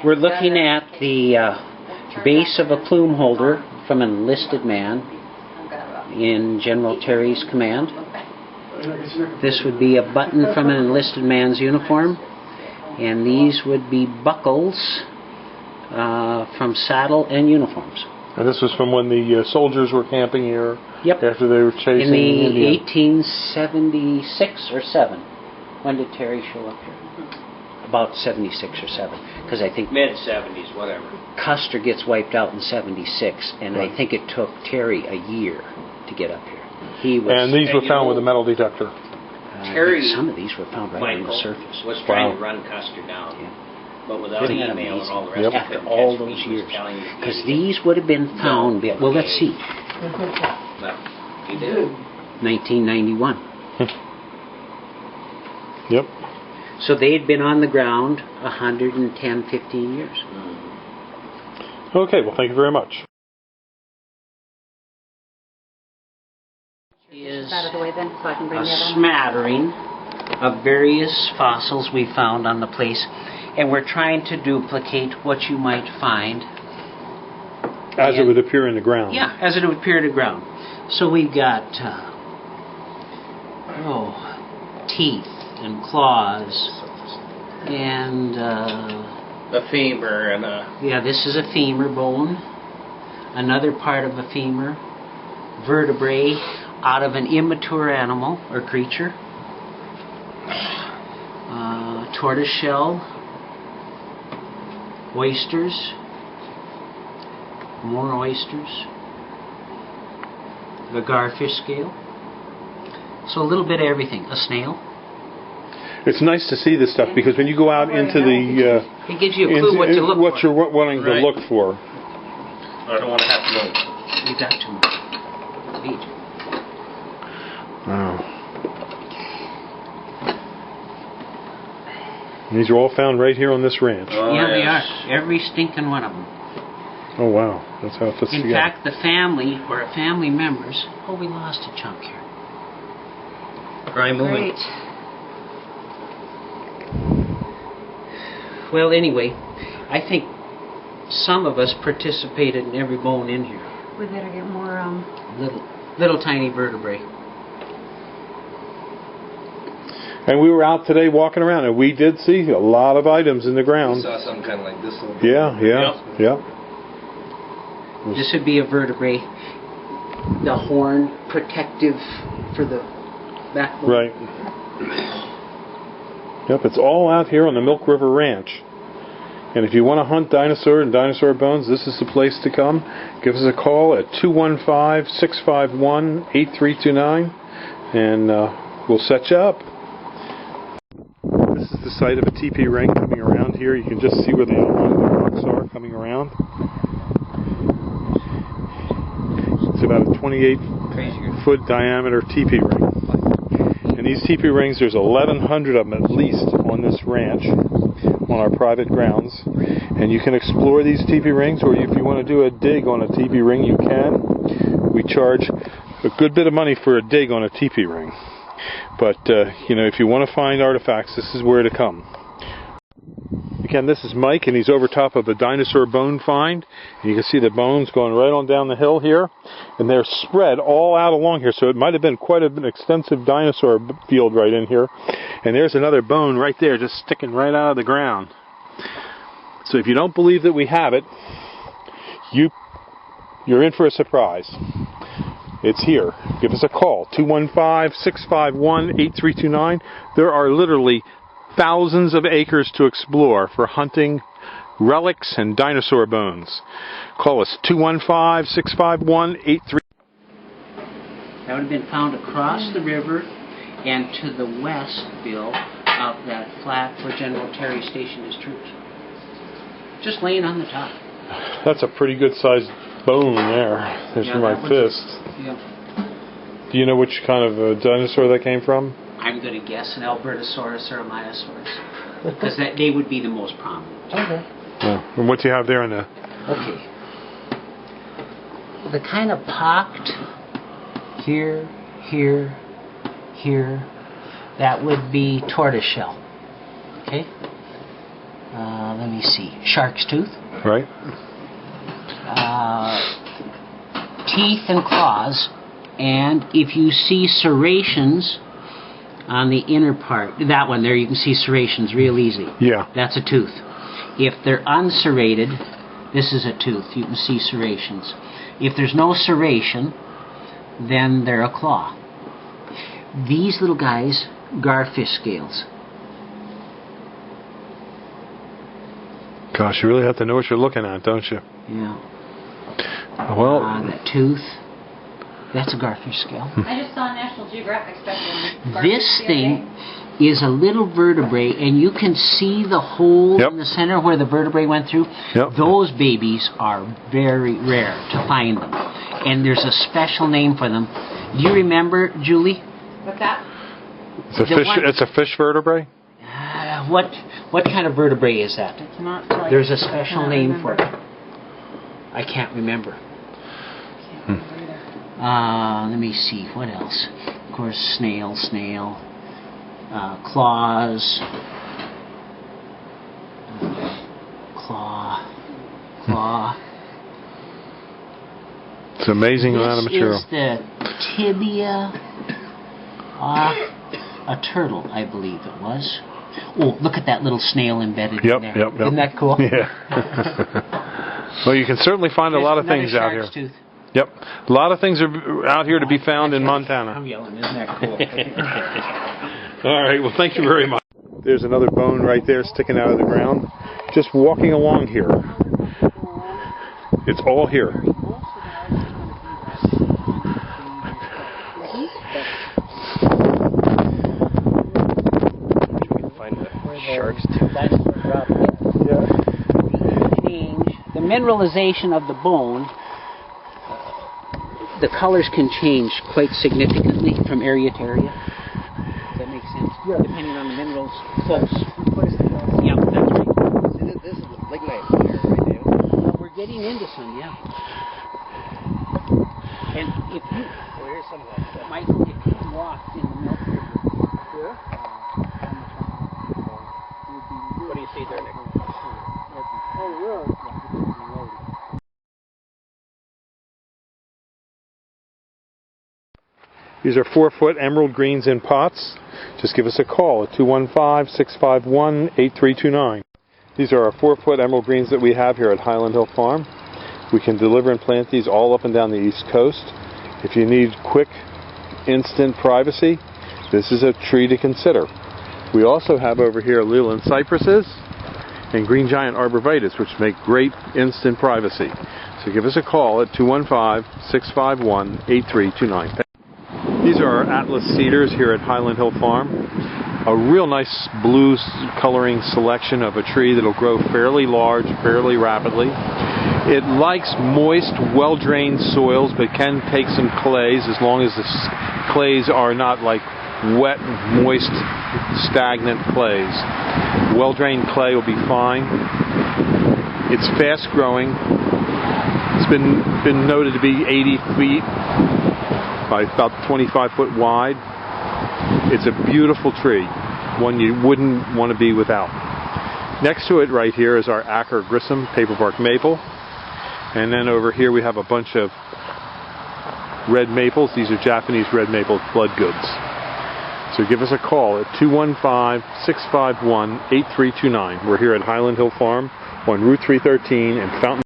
We're looking at the base of a plume holder from an enlisted man in General Terry's command. This would be a button from an enlisted man's uniform, and these would be buckles from saddle and uniforms. And this was from when the soldiers were camping here. Yep. After they were chasing in the Indians. 1876 or 7. When did Terry show up here? About 76 or 7, because I think mid-70s, whatever. Custer gets wiped out in 76, and right. I think it took Terry a year to get up here. He was, and these were found with a metal detector. Terry, some of these were found right on the surface. Was trying to run Custer down, but without email and all the rest. After all those years, because these would have been found. No. Well, let's see. You did. 1991. Yep. So they had been on the ground 110, 15 years. Okay, well, thank you very much. Is a smattering of various fossils we found on the place, and we're trying to duplicate what you might find. As it would appear in the ground. Yeah, as it would appear in the ground. So we've got teeth and claws and a femur and a... Yeah, this is a femur bone. Another part of a femur. Vertebrae out of an immature animal or creature. Tortoise shell. Oysters. More oysters. The garfish scale. So a little bit of everything. A snail. It's nice to see this stuff because when you go out into the... it gives you a clue what to look what for. You're wanting to look for. I don't want to have to know. You got too much. Eat. Wow. These are all found right here on this ranch. Oh, yeah, they are. Every stinking one of them. Oh, wow. That's how it fits together. In fact, the family, or family members... Oh, we lost a chunk here. Try moving. Great. Well, anyway, I think some of us participated in every bone in here. We better get more, Little tiny vertebrae. And we were out today walking around, and we did see a lot of items in the ground. We saw something kind of like this little... Yeah. This would be a vertebrae. The horn protective for the backbone. Right. Yep, it's all out here on the Milk River Ranch. And if you want to hunt dinosaur and dinosaur bones, this is the place to come. Give us a call at 215-651-8329, and we'll set you up. This is the site of a teepee ring coming around here. You can just see where the outline of the rocks are coming around. It's about a 28-foot diameter teepee ring. And these teepee rings, there's 1,100 of them at least on this ranch, on our private grounds. And you can explore these teepee rings, or if you want to do a dig on a teepee ring, you can. We charge a good bit of money for a dig on a teepee ring. But, if you want to find artifacts, this is where to come. Again, this is Mike, and he's over top of a dinosaur bone find. And you can see the bones going right on down the hill here. And they're spread all out along here, so it might have been quite an extensive dinosaur field right in here. And there's another bone right there, just sticking right out of the ground. So if you don't believe that we have it, you're in for a surprise. It's here. Give us a call, 215-651-8329. There are literally thousands of acres to explore for hunting relics and dinosaur bones. Call us, 215-651-8329. That would have been found across the river and to the west, Bill, of that flat where General Terry stationed his troops. Just laying on the top. That's a pretty good sized bone there. There's my fist. Do you know which kind of dinosaur that came from? I'm going to guess an Albertosaurus or a Myosaurus. Because they would be the most prominent. Okay. Yeah. And what do you have there in the... Okay. The kind of pocked here, that would be tortoiseshell. Okay? Let me see. Shark's tooth. Right. Teeth and claws. And if you see serrations on the inner part, that one there, you can see serrations real easy. Yeah. That's a tooth. If they're unserrated, this is a tooth. You can see serrations. If there's no serration, then they're a claw. These little guys, garfish scales. Gosh, you really have to know what you're looking at, don't you? Yeah. Well, that tooth, that's a garfish scale. I just saw a National Geographic special on This thing is a little vertebrae, and you can see the hole in the center where the vertebrae went through. Yep. Those babies are very rare to find them. And there's a special name for them. Do you remember, Julie? What's that? it's a fish vertebrae? What kind of vertebrae is that? It's not like, There's a special name for it. I can't remember. Let me see, what else? Of course, snail, claws, claw. It's an amazing amount of material. This is the tibia off a turtle, I believe it was. Oh, look at that little snail embedded in there. Yep. Isn't that cool? Yeah. Well, you can certainly find a lot of things out here. Tooth. Yep. A lot of things are out here to be found in Montana. I'm yelling, isn't that cool? All right, well, thank you very much. There's another bone right there sticking out of the ground. Just walking along here. It's all here. Shark's tooth. The mineralization of the bone, the colors can change quite significantly from area to area. Does that make sense? Yeah. Depending on the minerals close. Yeah, that's right. This is the lignite here right now. Well, we're getting into some, yeah. And if you, Here's some of that. Michael, if you walked in the milk river, What do you see there, Nick? These are 4-foot emerald greens in pots. Just give us a call at 215-651-8329. These are our 4-foot emerald greens that we have here at Highland Hill Farm. We can deliver and plant these all up and down the East Coast. If you need quick, instant privacy, this is a tree to consider. We also have over here Leland cypresses and green giant arborvitae, which make great instant privacy. So give us a call at 215-651-8329. These are our Atlas cedars here at Highland Hill Farm. A real nice blue coloring selection of a tree that will grow fairly large, fairly rapidly. It likes moist, well-drained soils, but can take some clays as long as the clays are not like wet, moist, stagnant clays. Well-drained clay will be fine. It's fast-growing. It's been noted to be 80 feet by about 25 foot wide. It's a beautiful tree, one you wouldn't want to be without. Next to it right here is our Acker Grissom paperbark maple. And then over here we have a bunch of red maples. These are Japanese red maple blood goods. So give us a call at 215-651-8329. We're here at Highland Hill Farm on Route 313 in Fountain.